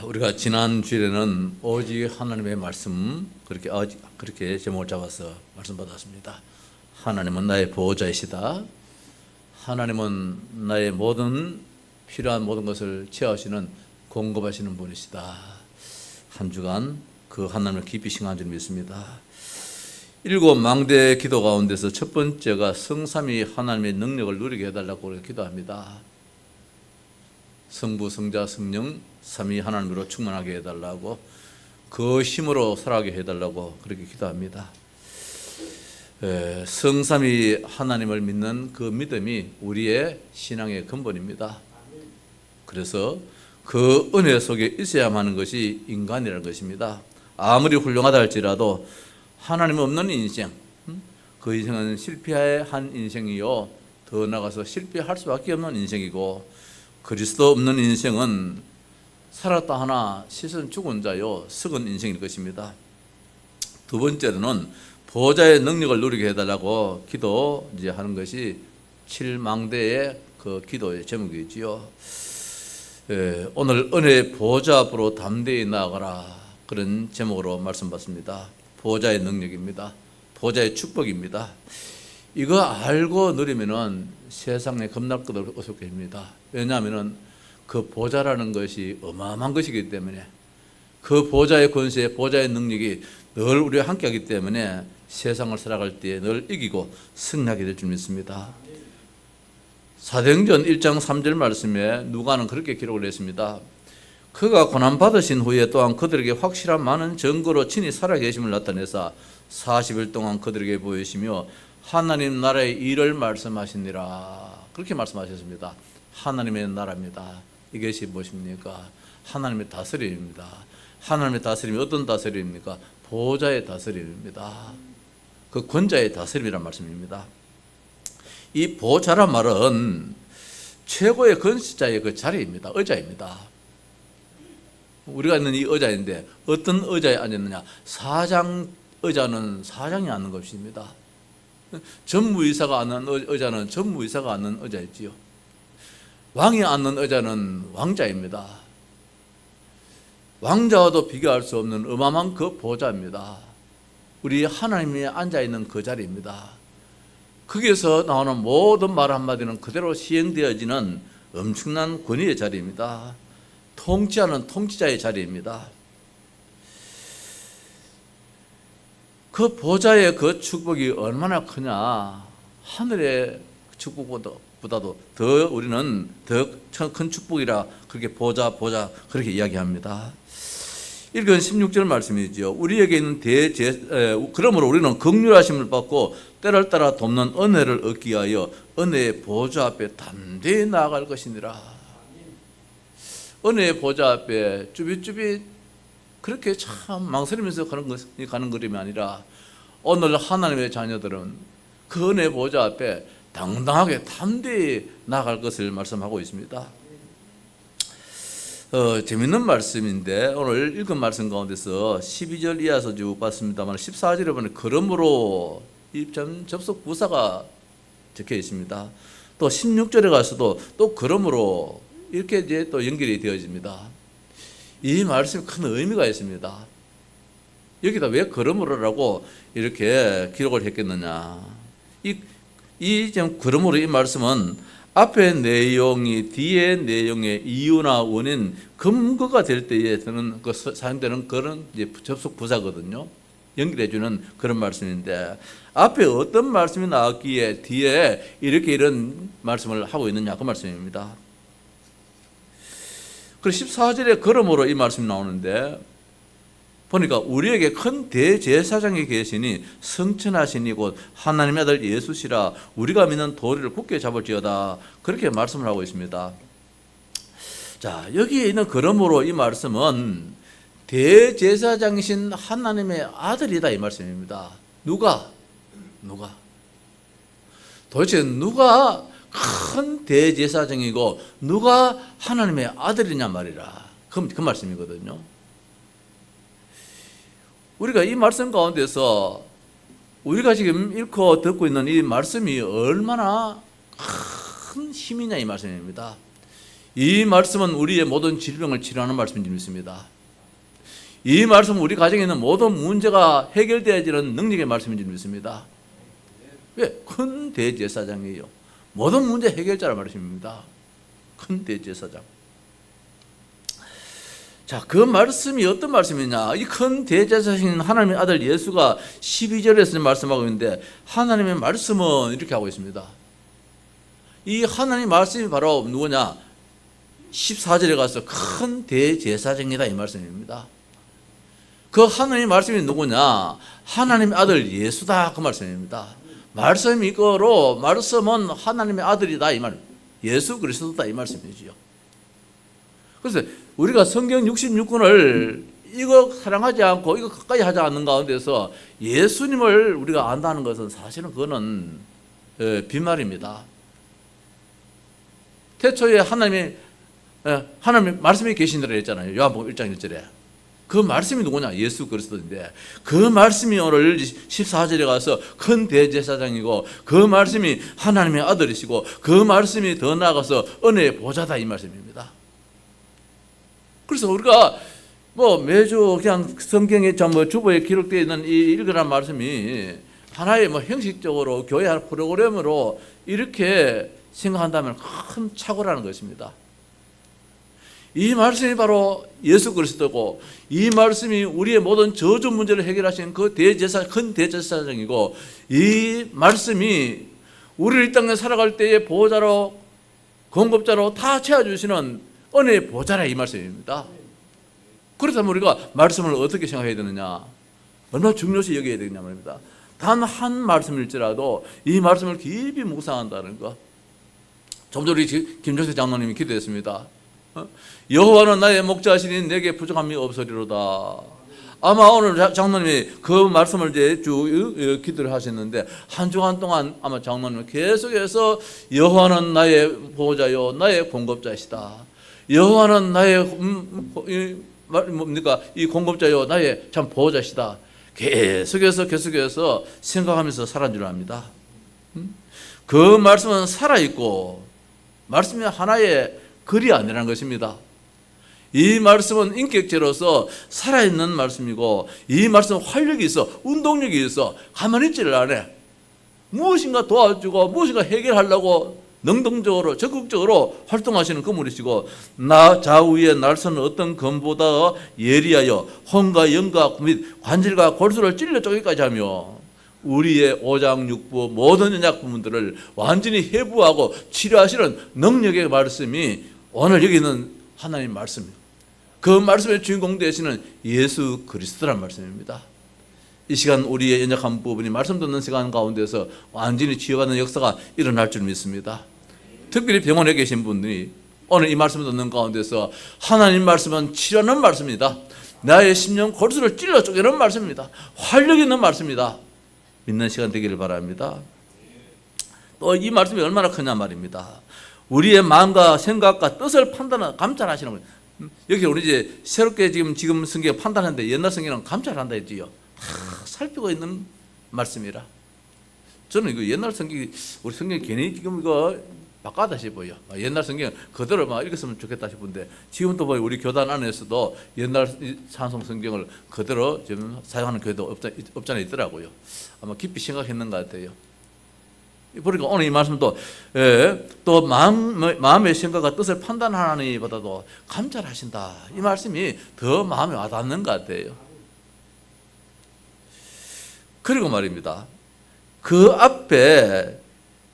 우리가 지난 주일에는 오직 하나님의 말씀 그렇게 제목을 잡아서 말씀 받았습니다. 하나님은 나의 보호자이시다. 하나님은 나의 필요한 모든 것을 채워하시는 공급하시는 분이시다. 한 주간 그 하나님을 깊이 신앙한 줄 믿습니다. 7 망대 기도 가운데서 첫 번째가 성삼위 하나님의 능력을 누리게 해달라고 기도합니다. 성부, 성자, 성령, 삼위 하나님으로 충만하게 해달라고, 그 힘으로 살아가게 해달라고 그렇게 기도합니다. 성삼위 하나님을 믿는 그 믿음이 우리의 신앙의 근본입니다. 그래서 그 은혜 속에 있어야만 하는 것이 인간이라는 것입니다. 아무리 훌륭하다 할지라도 하나님 없는 인생, 그 인생은 실패한 인생이요, 더 나아가서 실패할 수밖에 없는 인생이고, 그리스도 없는 인생은 살았다 하나 씻은 죽은 자요, 썩은 인생일 것입니다. 두 번째로는 보호자의 능력을 누리게 해달라고 기도하는 것이 7망대의 그 기도의 제목이지요. 오늘 은혜의 보호자 앞으로 담대히 나아가라, 그런 제목으로 말씀 받습니다. 보호자의 능력입니다. 보호자의 축복입니다. 이거 알고 누리면은 세상에 겁날 것도 없게 됩니다. 왜냐하면은 그 보호자라는 것이 어마어마한 것이기 때문에, 그 보호자의 권세, 보호자의 능력이 늘 우리와 함께하기 때문에 세상을 살아갈 때 늘 이기고 승리하게 될 줄 믿습니다. 사도행전 1장 3절 말씀에 누가는 그렇게 기록을 했습니다. 그가 고난받으신 후에 또한 그들에게 확실한 많은 증거로 친히 살아계심을 나타내사 40일 동안 그들에게 보이시며 하나님 나라의 일을 말씀하시니라, 그렇게 말씀하셨습니다. 하나님의 나라입니다. 이것이 무엇입니까? 하나님의 다스림입니다. 하나님의 다스림이 어떤 다스림입니까? 보호자의 다스림입니다. 그 권자의 다스림이란 말씀입니다. 이 보호자란 말은 최고의 권세자의 그 자리입니다. 의자입니다. 우리가 있는 이 의자인데 어떤 의자에 앉았느냐? 사장 의자는 사장이 앉는 것입니다. 전무이사가 앉는 의자는 전무이사가 앉는 의자이지요. 왕이 앉는 의자는 왕자입니다. 왕자와도 비교할 수 없는 어마어마한 그 보호자입니다. 우리 하나님이 앉아있는 그 자리입니다. 거기에서 나오는 모든 말 한마디는 그대로 시행되어지는 엄청난 권위의 자리입니다. 통치하는 통치자의 자리입니다. 그 보호자의 그 축복이 얼마나 크냐, 하늘의 축복보다도 더 우리는 더 큰 축복이라 그렇게 보호자 그렇게 이야기합니다. 읽은 16절 말씀이지요. 우리에게 있는 그러므로 우리는 긍휼하심을 받고 때를 따라 돕는 은혜를 얻기 위하여 은혜의 보호자 앞에 담대히 나아갈 것이니라. 은혜의 보호자 앞에 쭈빗쭈빗 그렇게 참 망설이면서 가는 그림이 아니라, 오늘 하나님의 자녀들은 그 은혜의 보호자 앞에 당당하게 담대히 나아갈 것을 말씀하고 있습니다. 재밌는 말씀인데, 오늘 읽은 말씀 가운데서 12절 이하서 쭉 봤습니다만 14절에 보면 그러므로 입점 접속 부사가 적혀 있습니다. 또 16절에 가서도 또 그러므로 이렇게 이제 또 연결이 되어집니다. 이 말씀이 큰 의미가 있습니다. 여기다 왜 그러므로라고 이렇게 기록을 했겠느냐? 그러므로 이 말씀은 앞의 내용이 뒤의 내용의 이유나 원인, 근거가 될 때에서는 사용되는 그런 이제 접속 부사거든요. 연결해주는 그런 말씀인데, 앞에 어떤 말씀이 나왔기에 뒤에 이런 말씀을 하고 있느냐, 그 말씀입니다. 그래서 14절에 그러므로 이 말씀이 나오는데, 보니까 우리에게 큰 대제사장이 계시니 성천하시니 곧 하나님의 아들 예수시라, 우리가 믿는 도리를 굳게 잡을지어다, 그렇게 말씀을 하고 있습니다. 자, 여기에 있는 그러므로 이 말씀은 대제사장이신 하나님의 아들이다, 이 말씀입니다. 누가? 도대체 누가 큰 대제사장이고 누가 하나님의 아들이냐 말이라, 그 말씀이거든요. 우리가 이 말씀 가운데서 우리가 지금 읽고 듣고 있는 이 말씀이 얼마나 큰 힘이냐, 이 말씀입니다. 이 말씀은 우리의 모든 질병을 치료하는 말씀인 줄 믿습니다. 이 말씀은 우리 가정에 있는 모든 문제가 해결되어지는 능력의 말씀인 줄 믿습니다. 왜? 큰 대제사장이에요. 모든 문제 해결자란 말씀입니다. 큰 대제사장. 자, 그 말씀이 어떤 말씀이냐? 이 큰 대제사장인 하나님의 아들 예수가 12절에서 말씀하고 있는데, 하나님의 말씀은 이렇게 하고 있습니다. 이 하나님 말씀이 바로 누구냐? 14절에 가서 큰 대제사장이다 이 말씀입니다. 그 하나님 말씀이 누구냐? 하나님의 아들 예수다 그 말씀입니다. 말씀이 이거로 말씀은 하나님의 아들이다 이 말, 예수 그리스도다 이 말씀이지요. 그래서 우리가 성경 66권을 이거 사랑하지 않고 이거 가까이 하지 않는 가운데서 예수님을 우리가 안다는 것은 사실은 그거는 빈말입니다. 태초에 하나님의 말씀이 계신다고 했잖아요. 요한복음 1장 1절에. 그 말씀이 누구냐? 예수 그리스도인데, 그 말씀이 오늘 14절에 가서 큰 대제사장이고, 그 말씀이 하나님의 아들이시고, 그 말씀이 더 나아가서 은혜의 보좌다 이 말씀입니다. 그래서 우리가 매주 그냥 성경에 주보에 기록되어 있는 이 읽으란 말씀이 하나의 형식적으로 교회 프로그램으로 이렇게 생각한다면 큰 착오라는 것입니다. 이 말씀이 바로 예수 그리스도고, 이 말씀이 우리의 모든 저주 문제를 해결하신 그 큰 대제사장이고, 이 말씀이 우리를 이 땅에 살아갈 때의 보호자로, 공급자로 다 채워주시는 은혜의 보좌라 이 말씀입니다. 그렇다면 우리가 말씀을 어떻게 생각해야 되느냐? 얼마나 중요시 여겨야 되느냐 말입니다. 단 한 말씀일지라도 이 말씀을 깊이 묵상한다는 것. 좀 전에 김종태 장로님이 기도했습니다. 여호와는 나의 목자시니 내게 부족함이 없으리로다. 아마 오늘 장로님이 그 말씀을 이제 쭉 기도를 하셨는데, 한 주간 동안 아마 장로님은 계속해서 여호와는 나의 보호자요 나의 공급자시다. 여호와는 나의 이 공급자요 나의 참 보호자시다. 계속해서 생각하면서 살아온 줄 압니다. 그 말씀은 살아있고, 말씀이 하나의 글이 아니라는 것입니다. 이 말씀은 인격체로서 살아있는 말씀이고, 이 말씀은 활력이 있어, 운동력이 있어, 가만히 있지를 않아. 무엇인가 도와주고 무엇인가 해결하려고 능동적으로 적극적으로 활동하시는 그물이시고, 나 좌우에 날서는 어떤 검보다 예리하여 혼과 영과 및 관절과 골수를 찔러 쪼개기까지 하며 우리의 오장육부 모든 연약 부분들을 완전히 해부하고 치료하시는 능력의 말씀이 오늘 여기 있는 하나님 말씀이에요. 그 말씀의 주인공 되시는 예수 그리스도란 말씀입니다. 이 시간 우리의 연약한 부분이 말씀 듣는 시간 가운데서 완전히 치유받는 역사가 일어날 줄 믿습니다. 특별히 병원에 계신 분들이 오늘 이 말씀 듣는 가운데서 하나님 말씀은 치료하는 말씀입니다. 나의 심령 골수를 찔러 쪼개는 말씀입니다. 활력 있는 말씀입니다. 믿는 시간 되기를 바랍니다. 또 이 말씀이 얼마나 크냐 말입니다. 우리의 마음과 생각과 뜻을 감찰하시는 거예요. 여기 우리 이제 새롭게 지금 성경 판단하는데, 옛날 성경은 감찰한다 했지요. 다 살피고 있는 말씀이라. 저는 이거 옛날 성경이, 우리 성경이 괜히 지금 이거 바꿔다 싶어요. 옛날 성경 그대로 읽었으면 좋겠다 싶은데, 지금도 우리 교단 안에서도 옛날 찬송 성경을 그대로 지금 사용하는 교회도 없잖아 있더라고요. 아마 깊이 생각했는 것 같아요. 그러니까 오늘 이 말씀도 또 마음의 생각과 뜻을 판단하니보다도 감찰하신다. 이 말씀이 더 마음에 와닿는 것 같아요. 그리고 말입니다. 그 앞에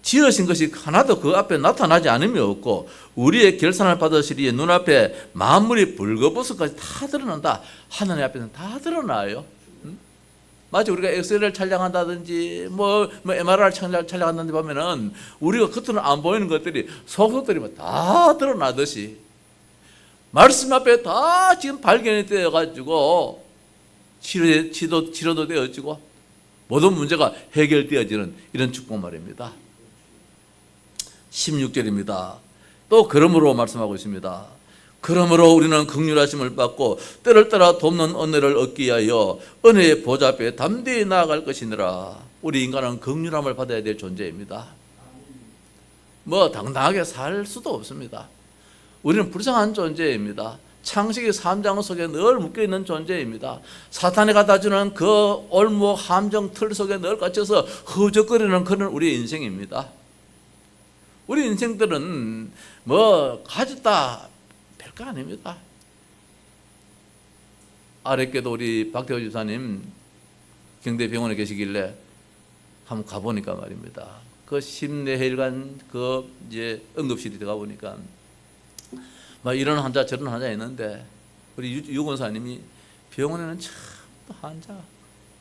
지으신 것이 하나도 그 앞에 나타나지 않음이 없고, 우리의 결산을 받으시리에 눈앞에 만물이 벌거벗어까지 다 드러난다. 하나님 앞에는 다 드러나요. 마치 우리가 엑스레이를 촬영한다든지 MRI를 촬영한다든지 보면은 우리가 겉으로는 안 보이는 것들이 속속들이 다 드러나듯이, 말씀 앞에 다 지금 발견이 되어가지고 치료도 되어지고 모든 문제가 해결되어지는 이런 축복 말입니다. 16절입니다. 또 그러므로 말씀하고 있습니다. 그러므로 우리는 긍휼하심을 받고 때를 따라 돕는 은혜를 얻기 위하여 은혜의 보좌 앞에 담대히 나아갈 것이니라. 우리 인간은 긍휼함을 받아야 될 존재입니다. 당당하게 살 수도 없습니다. 우리는 불쌍한 존재입니다. 창세기 3장 속에 늘 묶여있는 존재입니다. 사탄이 갖다주는 그 올무 함정 틀 속에 늘 갇혀서 허적거리는 그런 우리의 인생입니다. 우리 인생들은 뭐 가졌다 별거 아닙니다. 아랫께도 우리 박태호 집사님 경대병원에 계시길래 한번 가보니까 말입니다. 그 심내혈관 그 이제 응급실이 들어가 보니까 막 이런 환자 저런 환자 있는데 우리 유 권사님이 병원에는 참 환자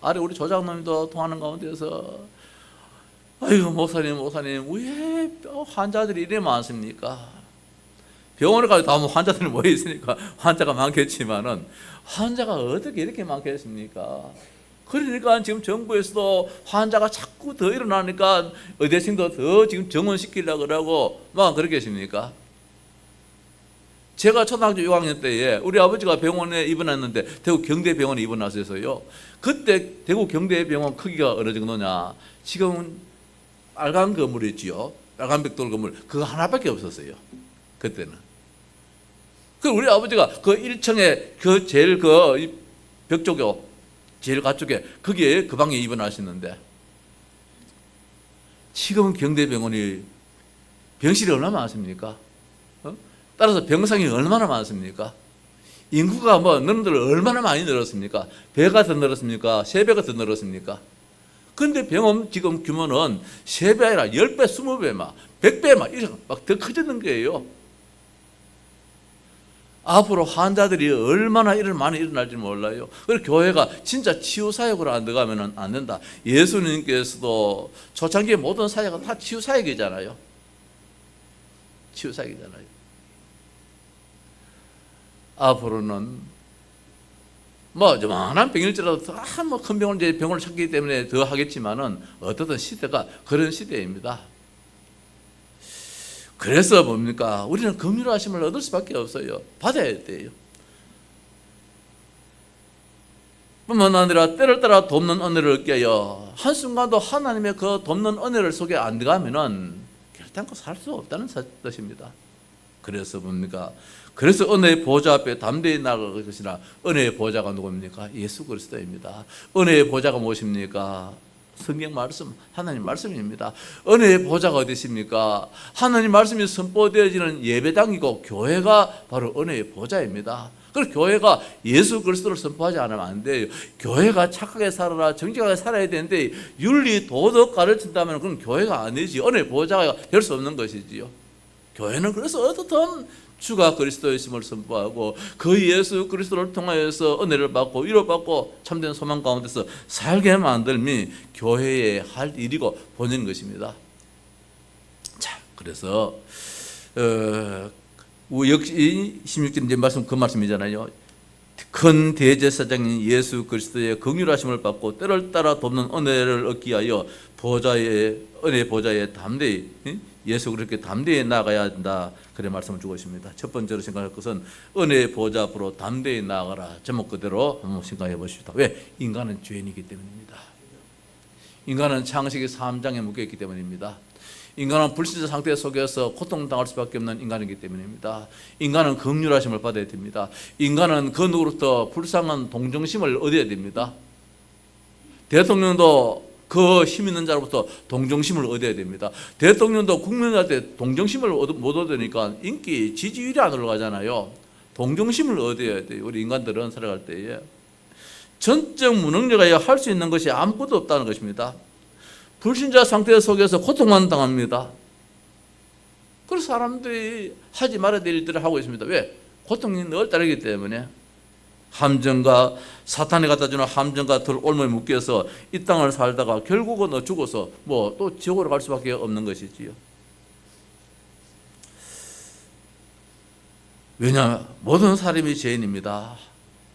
아래 우리 조장님도 통하는 가운데서 아이고 목사님 왜 환자들이 이래 많습니까? 병원에 가서 다 환자들이 모여 있으니까 환자가 많겠지만은 환자가 어떻게 이렇게 많겠습니까? 그러니까 지금 정부에서도 환자가 자꾸 더 일어나니까 의대생도 더 지금 정원시키려고 그러고 막 그러겠습니까? 제가 초등학교 6학년 때에 우리 아버지가 병원에 입원했는데 대구 경대병원에 입원하셔서요. 그때 대구 경대병원 크기가 어느 정도냐? 지금 빨간 건물 있지요. 빨간 벽돌 건물 그거 하나밖에 없었어요. 그때는. 그 우리 아버지가 그 1층에 그 제일 그 벽 쪽에 제일 가쪽에 거기에 그 방에 입원하시는데 지금은 경대병원이 병실이 얼마나 많습니까? 따라서 병상이 얼마나 많습니까? 인구가 뭐 너희들 얼마나 많이 늘었습니까? 배가 더 늘었습니까? 3배가 더 늘었습니까? 근데 병원 지금 규모는 3배 아니라 10배, 20배 막 100배 막 이렇게 막 더 커지는 거예요. 앞으로 환자들이 얼마나 많이 일어날지 몰라요. 그래서 교회가 진짜 치유사역으로 안 들어가면 안 된다. 예수님께서도 초창기의 모든 사역은 다 치유사역이잖아요. 치유사역이잖아요. 앞으로는 뭐 요만한 병일지라도 다 뭐 큰 병을 이제 병을 찾기 때문에 더 하겠지만은 어떻든 시대가 그런 시대입니다. 그래서 뭡니까? 우리는 긍휼하심을 얻을 수밖에 없어요. 받아야 돼요. 뿐만 아니라 때를 따라 돕는 은혜를 얻게요. 한순간도 하나님의 그 돕는 은혜를 속에 안 들어가면은 결단코 살 수 없다는 뜻입니다. 그래서 뭡니까? 그래서 은혜의 보좌 앞에 담대히 나아갈 것이나 은혜의 보좌가 누굽니까? 예수 그리스도입니다. 은혜의 보좌가 무엇입니까? 성경 말씀, 하나님 말씀입니다. 은혜의 보좌가 어디 있습니까? 하나님 말씀이 선포되어지는 예배당이고 교회가 바로 은혜의 보좌입니다. 그래서 교회가 예수 그리스도를 선포하지 않으면 안 돼요. 교회가 착하게 살아라, 정직하게 살아야 되는데 윤리, 도덕 가르친다면 그건 교회가 아니지. 은혜의 보좌가 될 수 없는 것이지요. 교회는 그래서 어떻든 주가 그리스도이심을 선포하고 그 예수 그리스도를 통하여서 은혜를 받고 위로받고 참된 소망 가운데서 살게 만들미 교회의 할 일이고 본인 것입니다. 자, 그래서 역시 16절 이제 말씀 그 말씀이잖아요. 큰 대제사장인 예수 그리스도의 긍휼하심을 받고 때를 따라 돕는 은혜를 얻기 위하여 은혜 보좌에 담대히 예수 그렇게 담대히 나가야 한다. 그래 말씀을 주고 있습니다. 첫 번째로 생각할 것은 은혜의 보좌 앞으로 담대히 나아가라. 제목 그대로 한번 생각해 보십시다. 왜? 인간은 죄인이기 때문입니다. 인간은 창세기 3장에 묶여있기 때문입니다. 인간은 불신자 상태 속에서 고통당할 수밖에 없는 인간이기 때문입니다. 인간은 긍휼하심을 받아야 됩니다. 인간은 그 누구로부터 불쌍한 동정심을 얻어야 됩니다. 대통령도 그 힘 있는 자로부터 동정심을 얻어야 됩니다. 대통령도 국민한테 동정심을 못 얻으니까 인기, 지지율이 안 올라가잖아요. 동정심을 얻어야 돼요. 우리 인간들은 살아갈 때에 전적 무능력에 할 수 있는 것이 아무것도 없다는 것입니다. 불신자 상태 속에서 고통만 당합니다. 그래서 사람들이 하지 말아야 될 일들을 하고 있습니다. 왜? 고통이 늘 따르기 때문에. 함정과 사탄이 갖다주는 함정과 들올무에 묶여서 이 땅을 살다가 결국은 죽어서 뭐 또 지옥으로 갈 수밖에 없는 것이지요. 왜냐? 모든 사람이 죄인입니다.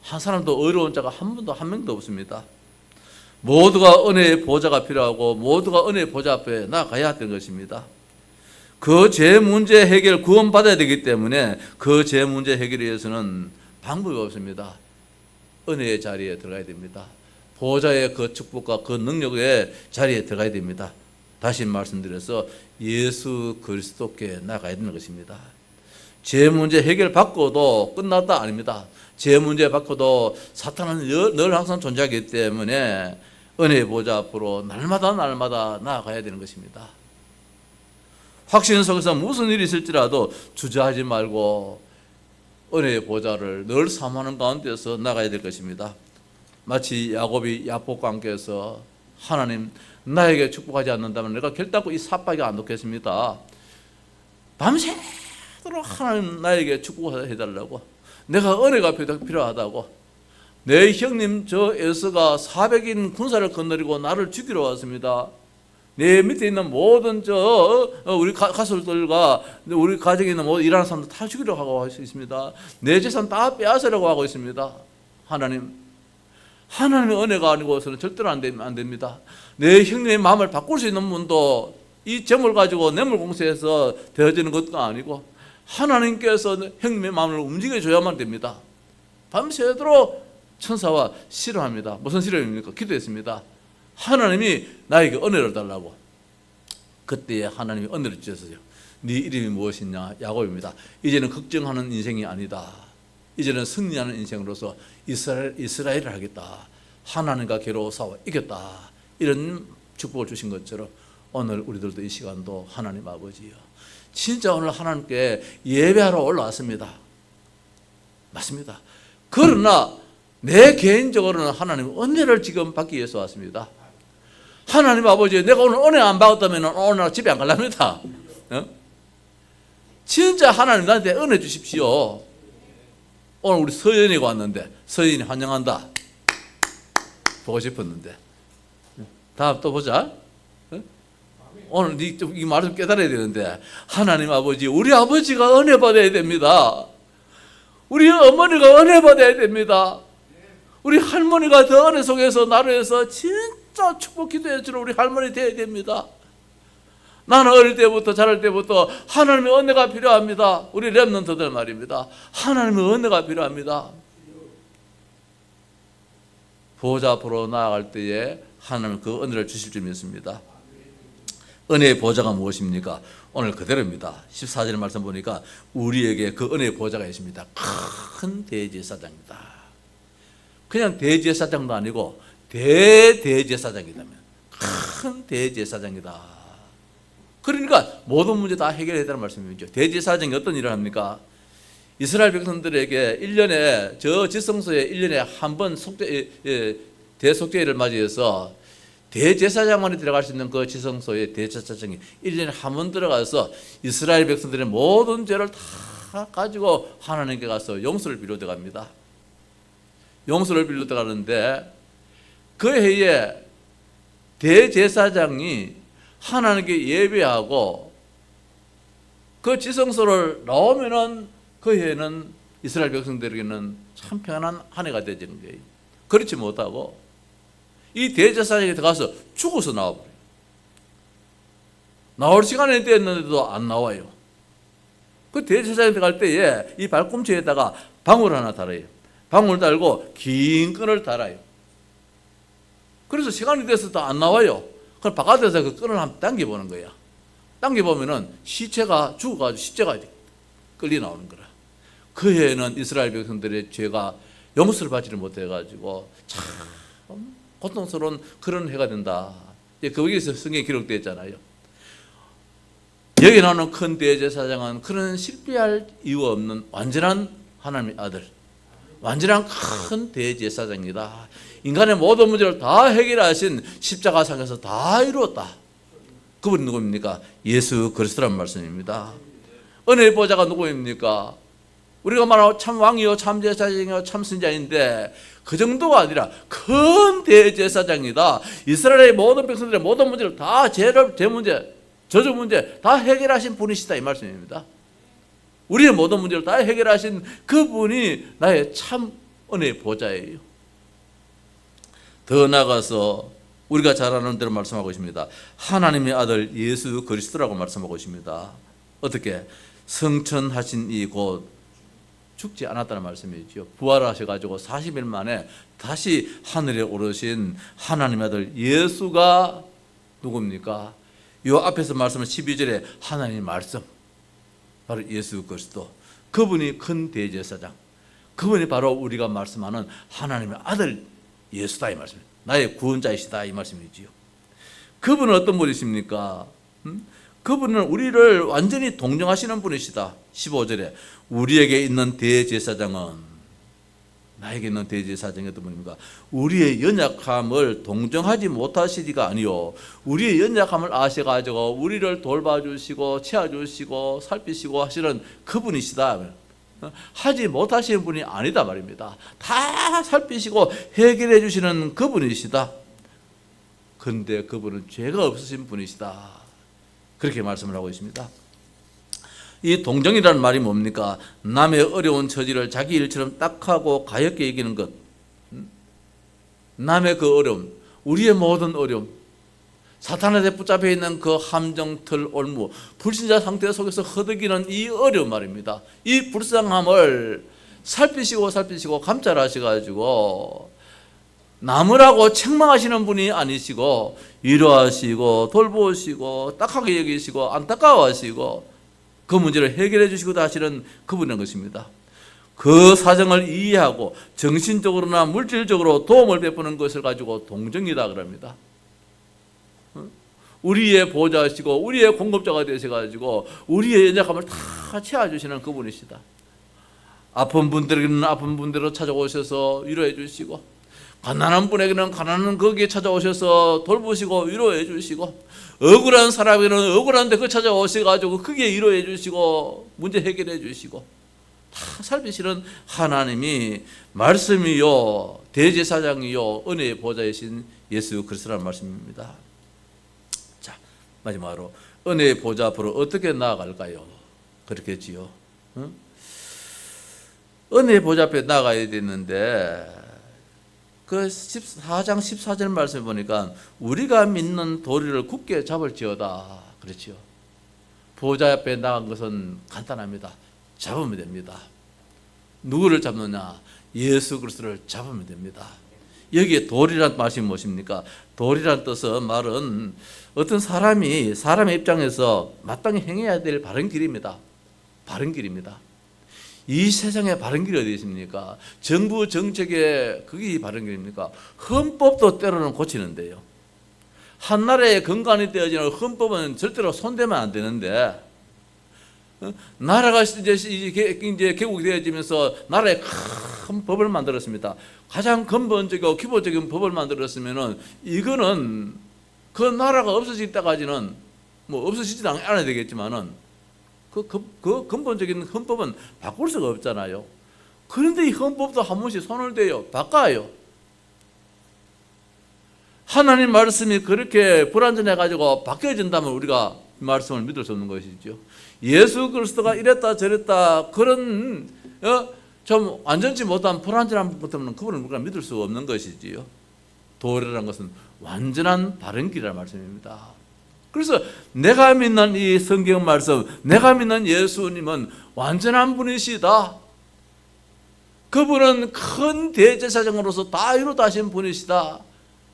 한 사람도 의로운 자가 한 명도 없습니다. 모두가 은혜의 보좌가 필요하고 모두가 은혜의 보좌 앞에 나가야 되는 것입니다. 그 죄 문제 해결 구원받아야 되기 때문에 그 죄 문제 해결에 위해서는 방법이 없습니다. 은혜의 자리에 들어가야 됩니다. 보좌의 그 축복과 그 능력의 자리에 들어가야 됩니다. 다시 말씀드려서 예수 그리스도께 나가야 되는 것입니다. 죄 문제 해결받고도 끝났다 아닙니다. 죄 문제 받고도 사탄은 늘 항상 존재하기 때문에 은혜의 보좌 앞으로 날마다 나아가야 되는 것입니다. 확신 속에서 무슨 일이 있을지라도 주저하지 말고 은혜의 보좌를 늘 사모하는 가운데서 나가야 될 것입니다. 마치 야곱이 야곱과 함께해서 하나님 나에게 축복하지 않는다면 내가 결단코 이 삿바에 안 놓겠습니다. 밤새도록 하나님 나에게 축복해달라고, 내가 은혜가 필요하다고, 내 형님 저 에서가 400인 군사를 건너리고 나를 죽이러 왔습니다. 내 밑에 있는 모든 우리 가족들과 우리 가정에 있는 모든 일하는 사람들 다 죽이려 하고 있습니다. 내 재산 다 빼앗으려고 하고 있습니다. 하나님의 은혜가 아니고서는 절대로 안 됩니다. 내 형님의 마음을 바꿀 수 있는 분도 이 재물 가지고 뇌물 공세해서 되어지는 것도 아니고 하나님께서 형님의 마음을 움직여줘야만 됩니다. 밤새도록 천사와 씨름합니다. 무슨 씨름입니까? 기도했습니다. 하나님이 나에게 은혜를 달라고. 그때에 하나님이 은혜를 주셨어요. 네 이름이 무엇이냐? 야곱입니다. 이제는 걱정하는 인생이 아니다. 이제는 승리하는 인생으로서 이스라엘을 하겠다. 하나님과 괴로워 싸워 이겼다. 이런 축복을 주신 것처럼 오늘 우리들도 이 시간도 하나님 아버지요, 진짜 오늘 하나님께 예배하러 올라왔습니다. 맞습니다. 그러나 내 개인적으로는 하나님 은혜를 지금 받기 위해서 왔습니다. 하나님 아버지, 내가 오늘 은혜 안 받았다면 오늘 집에 안 갈랍니다. 진짜 하나님 나한테 은혜 주십시오. 오늘 우리 서연이가 왔는데, 서연이 환영한다. 보고 싶었는데. 다음 또 보자. 오늘 이 말을 좀 깨달아야 되는데, 하나님 아버지, 우리 아버지가 은혜 받아야 됩니다. 우리 어머니가 은혜 받아야 됩니다. 우리 할머니가 더 은혜 속에서 나를 해서 진짜 축복 기도해 주는 우리 할머니 되어야 됩니다. 나는 어릴 때부터 자랄 때부터 하나님의 은혜가 필요합니다. 우리 렘넌트들 말입니다. 하나님의 은혜가 필요합니다. 보좌 앞으로 나아갈 때에 하나님 그 은혜를 주실 줄 믿습니다. 은혜의 보좌가 무엇입니까? 오늘 그대로입니다. 14절 말씀 보니까 우리에게 그 은혜의 보좌가 있습니다. 큰 대제사장이다. 그냥 대제사장도 아니고 대제사장이다면 큰 대제사장이다. 그러니까 모든 문제 다 해결해야 되는 말씀이죠. 대제사장이 어떤 일을 합니까? 이스라엘 백성들에게 1년에 저 지성소에 1년에 한 번 대속죄일을 맞이해서 대제사장만이 들어갈 수 있는 그 지성소에 대제사장이 1년에 한 번 들어가서 이스라엘 백성들의 모든 죄를 다 가지고 하나님께 가서 용서를 빌려 들어갑니다. 용서를 빌려 들어가는데 그 해에 대제사장이 하나님께 예배하고 그 지성소를 나오면은 그 해에는 이스라엘 백성들에게는 참 평안한 한 해가 되는 거예요. 그렇지 못하고 이 대제사장이 들어가서 죽어서 나와버려요. 나올 시간이 됐는데도 안 나와요. 그 대제사장이 들어갈 때에 이 발꿈치에다가 방울 하나 달아요. 방울 달고 긴 끈을 달아요. 그래서 시간이 돼서 안 나와요. 그럼 바깥에서 그 끈을 한번 당겨보는 거야. 당겨보면은 시체가 죽어가지고 시체가 끌려 나오는 거라. 그 해에는 이스라엘 백성들의 죄가 용서를 받지를 못해가지고 참 고통스러운 그런 해가 된다. 거기에서 성경에 기록되어 있잖아요. 여기 나오는 큰 대제사장은 그런 실패할 이유 없는 완전한 하나님의 아들, 완전한 큰 대제사장이다. 인간의 모든 문제를 다 해결하신 십자가상에서 다 이루었다. 그분이 누구입니까? 예수 그리스도라는 말씀입니다. 은혜의 보좌가 누구입니까? 우리가 말하고 참 왕이요 참 제사장이요 참 선지자인데 그 정도가 아니라 큰 대제사장이다. 이스라엘의 모든 백성들의 모든 문제를 다 죄 문제, 저주 문제 다 해결하신 분이시다 이 말씀입니다. 우리의 모든 문제를 다 해결하신 그분이 나의 참 은혜의 보좌예요. 더 나아가서 우리가 잘 아는 대로 말씀하고 있습니다. 하나님의 아들 예수 그리스도라고 말씀하고 있습니다. 어떻게? 성천하신 이 곧 죽지 않았다는 말씀이죠. 부활하셔가지고 40일 만에 다시 하늘에 오르신 하나님의 아들 예수가 누굽니까? 이 앞에서 말씀은 12절에 하나님의 말씀, 바로 예수 그리스도. 그분이 큰 대제사장, 그분이 바로 우리가 말씀하는 하나님의 아들 예수다 이 말씀입니다. 나의 구원자이시다 이 말씀이지요. 그분은 어떤 분이십니까? 그분은 우리를 완전히 동정하시는 분이시다. 15절에 우리에게 있는 대제사장은, 나에게 있는 대제사장이 어떤 분입니까? 우리의 연약함을 동정하지 못하시리가 아니요, 우리의 연약함을 아셔가지고 우리를 돌봐주시고 채워주시고 살피시고 하시는 그분이시다. 하지 못하시는 분이 아니다 말입니다. 다 살피시고 해결해 주시는 그분이시다. 그런데 그분은 죄가 없으신 분이시다. 그렇게 말씀을 하고 있습니다. 이 동정이라는 말이 뭡니까? 남의 어려운 처지를 자기 일처럼 딱하고 가볍게 여기는 것. 남의 그 어려움, 우리의 모든 어려움, 사탄한테 붙잡혀 있는 그 함정틀 올무, 불신자 상태 속에서 허덕이는 이 어려움 말입니다. 이 불쌍함을 살피시고 감찰하셔가지고 남으라고 책망하시는 분이 아니시고 위로하시고 돌보시고 딱하게 여기시고 안타까워하시고 그 문제를 해결해 주시고도 하시는 그분인 것입니다. 그 사정을 이해하고 정신적으로나 물질적으로 도움을 베푸는 것을 가지고 동정이다 그럽니다. 우리의 보좌시고 우리의 공급자가 되셔가지고 우리의 연약함을 다 채워주시는 그분이시다. 아픈 분들에게는 아픈 분대로 찾아오셔서 위로해 주시고, 가난한 분에게는 가난한 거기에 찾아오셔서 돌보시고 위로해 주시고, 억울한 사람에게는 억울한데 그 찾아오셔가지고 그게 위로해 주시고 문제 해결해 주시고 다 살피시는 하나님이 말씀이요 대제사장이요 은혜의 보좌이신 예수 그리스도라는 말씀입니다. 자, 마지막으로 은혜의 보좌 앞으로 어떻게 나아갈까요? 그렇겠지요. 응? 은혜의 보좌 앞에 나가야 되는데 그 14장 14절 말씀을 보니까 우리가 믿는 도리를 굳게 잡을지어다 그렇지요. 보좌 앞에 나간 것은 간단합니다. 잡으면 됩니다. 누구를 잡느냐? 예수 그리스도를 잡으면 됩니다. 여기에 도리란 말씀이 무엇입니까? 도리란 뜻은 말은 어떤 사람의 입장에서 마땅히 행해야 될 바른 길입니다. 바른 길입니다. 이 세상에 바른 길이 어디 있습니까? 정부 정책에 그게 바른 길입니까? 헌법도 때로는 고치는데요. 한 나라의 근간이 되어지는 헌법은 절대로 손대면 안 되는데, 나라가 이제 개국이 되어지면서 나라에 큰 법을 만들었습니다. 가장 근본적이고 기본적인 법을 만들었으면은 이거는 그 나라가 없어질 때까지는 뭐 없어지지도 않아야 되겠지만은 그 근본적인 헌법은 바꿀 수가 없잖아요. 그런데 이 헌법도 한 번씩 손을 대요. 바꿔요. 하나님 말씀이 그렇게 불완전해가지고 바뀌어진다면 우리가 이 말씀을 믿을 수 없는 것이죠. 예수 그리스도가 이랬다 저랬다 그런 좀 완전치 못한 불완전한 것 때문에 그분을 우리가 믿을 수 없는 것이지요. 도리라는 것은 완전한 바른 길이라는 말씀입니다. 그래서 내가 믿는 이 성경 말씀, 내가 믿는 예수님은 완전한 분이시다. 그분은 큰 대제사장으로서 다 이루다 하신 분이시다.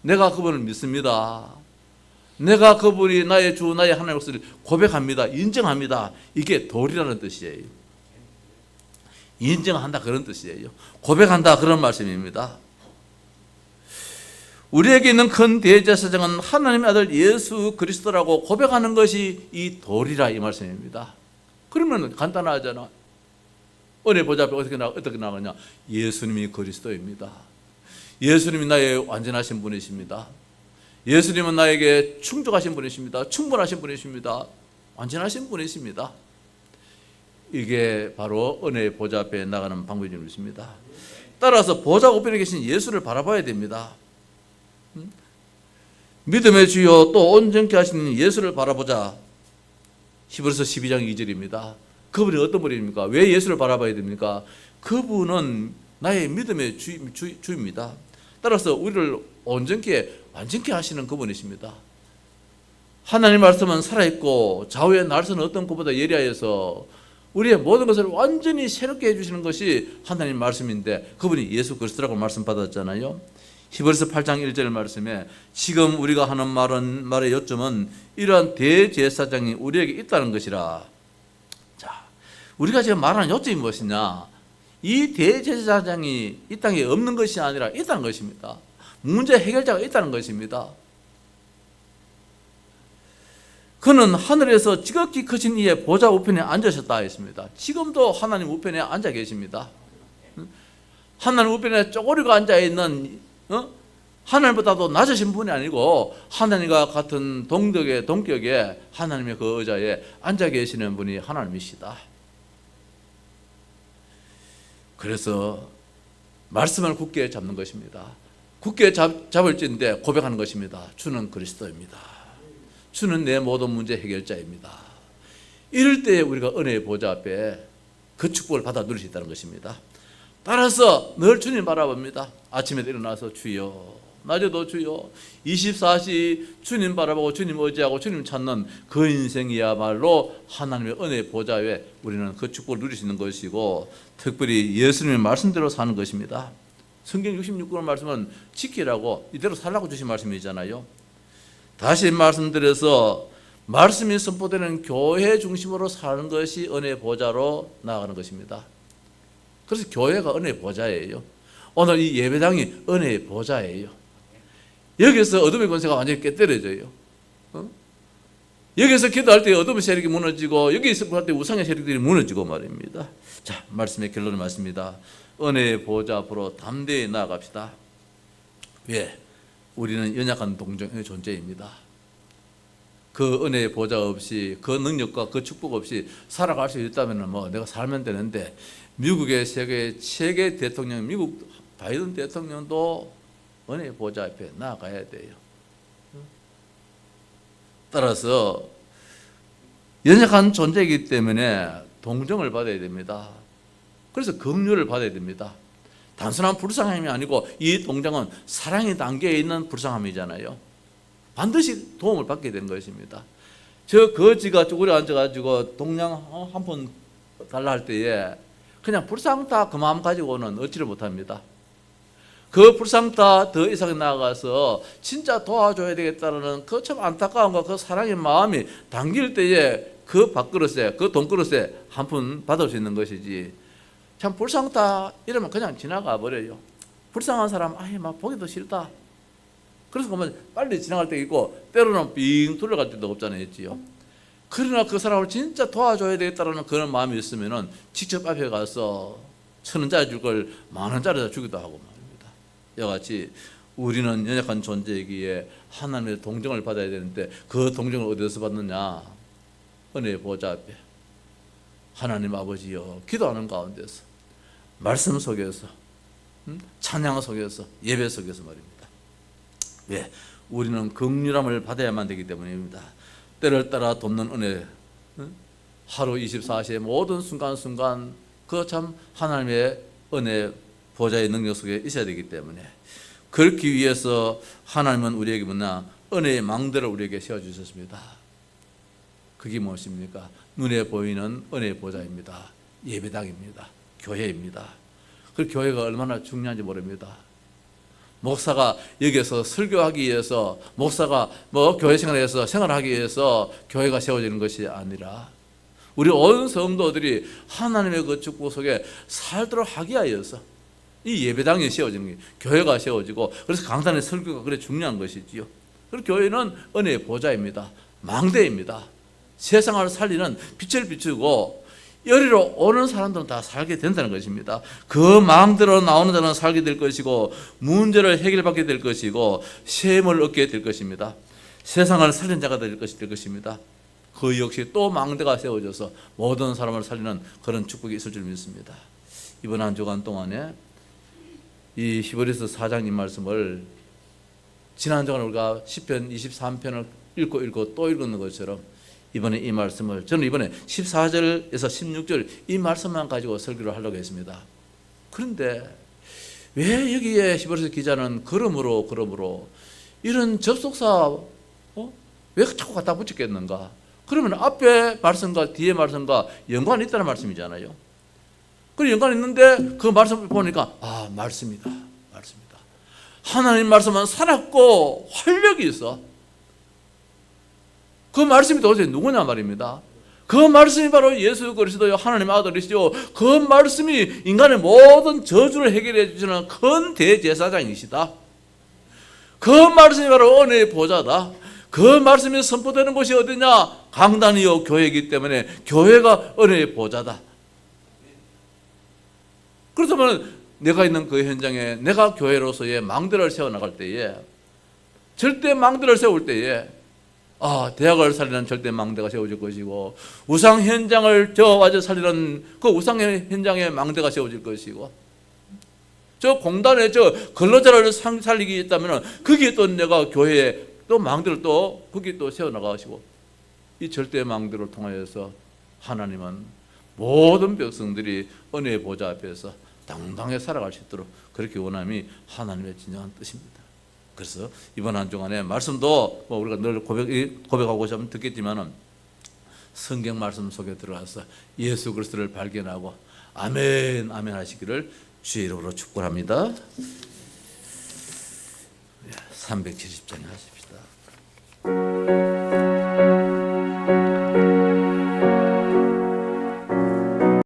내가 그분을 믿습니다. 내가 그분이 나의 주, 나의 하나님의 것을 고백합니다. 인정합니다. 이게 도리라는 뜻이에요. 인정한다 그런 뜻이에요. 고백한다 그런 말씀입니다. 우리에게 있는 큰 대제사장은 하나님의 아들 예수 그리스도라고 고백하는 것이 이 도리라 이 말씀입니다. 그러면 간단하잖아. 은혜 보좌 앞에 어떻게 나가냐? 예수님이 그리스도입니다. 예수님이 나의 완전하신 분이십니다. 예수님은 나에게 충족하신 분이십니다. 충분하신 분이십니다. 완전하신 분이십니다. 이게 바로 은혜의 보좌 앞에 나가는 방법인 것입니다. 따라서 보좌 우편에 계신 예수를 바라봐야 됩니다. 믿음의 주여 또 온전케 하시는 예수를 바라보자. 히브리서 12장 2절입니다. 그분이 어떤 분입니까? 왜 예수를 바라봐야 됩니까? 그분은 나의 믿음의 주입니다. 따라서 우리를 온전케 완전케 하시는 그분이십니다. 하나님 말씀은 살아있고 좌우의 날선 어떤 것보다 예리하여서 우리의 모든 것을 완전히 새롭게 해주시는 것이 하나님 말씀인데 그분이 예수 그리스도라고 말씀 받았잖아요. 히브리서 8장 1절 말씀에 지금 우리가 하는 말의 요점은 이러한 대제사장이 우리에게 있다는 것이라. 자, 우리가 지금 말하는 요점이 무엇이냐? 이 대제사장이 이 땅에 없는 것이 아니라 있다는 것입니다. 문제 해결자가 있다는 것입니다. 그는 하늘에서 지극히 크신 이의 보좌 우편에 앉으셨다 했습니다. 지금도 하나님 우편에 앉아 계십니다. 하나님 우편에 쪼그리고 앉아있는 하나님보다도 낮으신 분이 아니고 하나님과 같은 동격에 하나님의 그 의자에 앉아 계시는 분이 하나님이시다. 그래서 말씀을 굳게 잡는 것입니다. 굳게 잡을진데 고백하는 것입니다. 주는 그리스도입니다. 주는 내 모든 문제 해결자입니다. 이럴 때 우리가 은혜의 보좌 앞에 그 축복을 받아 누릴 수 있다는 것입니다. 따라서 늘 주님 바라봅니다. 아침에 일어나서 주여, 낮에도 주여, 24시 주님 바라보고 주님 의지하고 주님 찾는 그 인생이야말로 하나님의 은혜의 보좌 위에 우리는 그 축복을 누릴 수 있는 것이고, 특별히 예수님의 말씀대로 사는 것입니다. 성경 66권 말씀은 지키라고 이대로 살라고 주신 말씀이잖아요. 다시 말씀드려서 말씀이 선포되는 교회 중심으로 사는 것이 은혜의 보좌로 나아가는 것입니다. 그래서 교회가 은혜의 보좌예요. 오늘 이 예배당이 은혜의 보좌예요. 여기서 어둠의 권세가 완전히 깨뜨려져요. 여기서 기도할 때 어둠의 세력이 무너지고, 여기서 기도할 때 우상의 세력들이 무너지고 말입니다. 자, 말씀의 결론을 말씀입니다. 은혜의 보좌 앞으로 담대히 나아갑시다. 왜? 우리는 연약한 동정의 존재입니다. 그 은혜의 보좌 없이, 그 능력과 그 축복 없이 살아갈 수 있다면 내가 살면 되는데, 미국의 세계 최대 대통령, 미국 바이든 대통령도 은혜의 보좌 앞에 나아가야 돼요. 따라서 연약한 존재이기 때문에 동정을 받아야 됩니다. 그래서 긍휼을 받아야 됩니다. 단순한 불쌍함이 아니고 이 동정은 사랑이 담겨 있는 불쌍함이잖아요. 반드시 도움을 받게 된 것입니다. 저 거지가 쭈그려 앉아가지고 동양 한 푼 달라 할 때에 그냥 불쌍타 그 마음 가지고는 얻지를 못합니다. 그 불쌍타 더 이상 나아가서 진짜 도와줘야 되겠다는 그 참 안타까움과 그 사랑의 마음이 담길 때에 그 밥그릇에, 그 돈그릇에 한 푼 받을 수 있는 것이지, 참 불쌍하다 이러면 그냥 지나가 버려요. 불쌍한 사람 막 보기도 싫다. 그래서 보면 빨리 지나갈 때 있고, 때로는 빙 돌아갈 때도 없잖아요. 그러나 그 사람을 진짜 도와줘야 되겠다는 그런 마음이 있으면은 직접 앞에 가서 1,000원짜리 줄 걸 10,000원짜리 주기도 하고 말입니다. 이와 같이 우리는 연약한 존재이기에 하나님의 동정을 받아야 되는데, 그 동정을 어디서 받느냐? 은혜의 보좌 앞에 하나님 아버지여 기도하는 가운데서, 말씀 속에서, 찬양 속에서, 예배 속에서 말입니다. 왜? 우리는 긍휼함을 받아야만 되기 때문입니다. 때를 따라 돕는 은혜, 하루 24시의 모든 순간순간 그 참 하나님의 은혜 보좌의 능력 속에 있어야 되기 때문에, 그렇기 위해서 하나님은 우리에게 은혜의 망대를 우리에게 세워주셨습니다. 그게 무엇입니까? 눈에 보이는 은혜의 보좌입니다. 예배당입니다. 교회입니다. 그 교회가 얼마나 중요한지 모릅니다. 목사가 여기에서 설교하기 위해서, 목사가 교회 생활에서 생활하기 위해서 교회가 세워지는 것이 아니라, 우리 온 성도들이 하나님의 그 축복 속에 살도록 하기 위해서 이 예배당이 세워지는 게, 교회가 세워지고, 그래서 강단의 설교가 그래 중요한 것이지요. 그리고 교회는 은혜의 보좌입니다. 망대입니다. 세상을 살리는 빛을 비추고 여리로 오는 사람들은 다 살게 된다는 것입니다. 그 마음대로 나오는 자는 살게 될 것이고, 문제를 해결받게 될 것이고, 셈을 얻게 될 것입니다. 세상을 살린 자가 될 것입니다. 그 역시 또 망대가 세워져서 모든 사람을 살리는 그런 축복이 있을 줄 믿습니다. 이번 한 주간 동안에 이 히브리서 4장 이 말씀을, 지난 주간 우리가 시편 23편을 읽고 또 읽는 것처럼 이번에 이 말씀을, 저는 이번에 14절에서 16절 이 말씀만 가지고 설교를 하려고 했습니다. 그런데 왜 여기에 히브리서 기자는 그러므로 이런 접속사 왜 자꾸 갖다 붙였겠는가? 그러면 앞에 말씀과 뒤에 말씀과 연관이 있다는 말씀이잖아요. 그 연관이 있는데 그 말씀을 보니까 말씀이다. 하나님 말씀은 살았고 활력이 있어. 그 말씀이 도대체 누구냐 말입니다. 그 말씀이 바로 예수 그리스도요 하나님의 아들이시죠. 그 말씀이 인간의 모든 저주를 해결해 주시는 큰 대제사장이시다. 그 말씀이 바로 은혜의 보좌다. 그 말씀이 선포되는 곳이 어디냐? 강단이요 교회이기 때문에 교회가 은혜의 보좌다. 그렇다면 내가 있는 그 현장에 내가 교회로서의 망대를 세워나갈 때에, 절대 망대를 세울 때에 대학을 살리는 절대 망대가 세워질 것이고, 우상 현장을 저와저 살리는 그 우상 현장의 망대가 세워질 것이고, 저 공단에 저 근로자를 살리기 있다면 거기에 또 내가 교회에 또 망대를 또 거기 또 세워나가시고, 이 절대 망대를 통하여서 하나님은 모든 백성들이 은혜의 보좌 앞에서 당당하게 살아갈 수 있도록 그렇게 원함이 하나님의 진정한 뜻입니다. 그래서 이번 한 주간에 말씀도 우리가 늘 고백하고 싶으면 듣겠지만은 성경 말씀 속에 들어가서 예수 그리스도를 발견하고 아멘 아멘 하시기를 주의 이름으로 축복합니다. 370장에 하십시다.